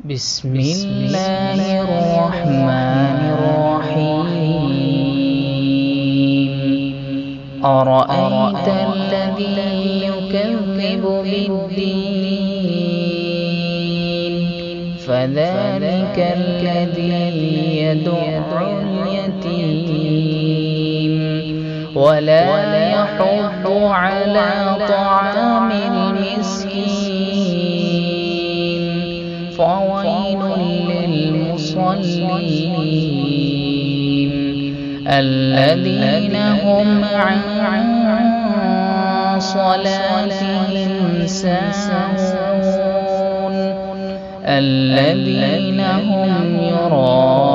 بسم الله الرحمن الرحيم. أرأيت الذي يكذب بالدين فذلك الذي يدع اليتيم ولا يحض على طعام المسكين فويل للمصلين الذين هم عن صلاتهم ساهون الذين هم يراءون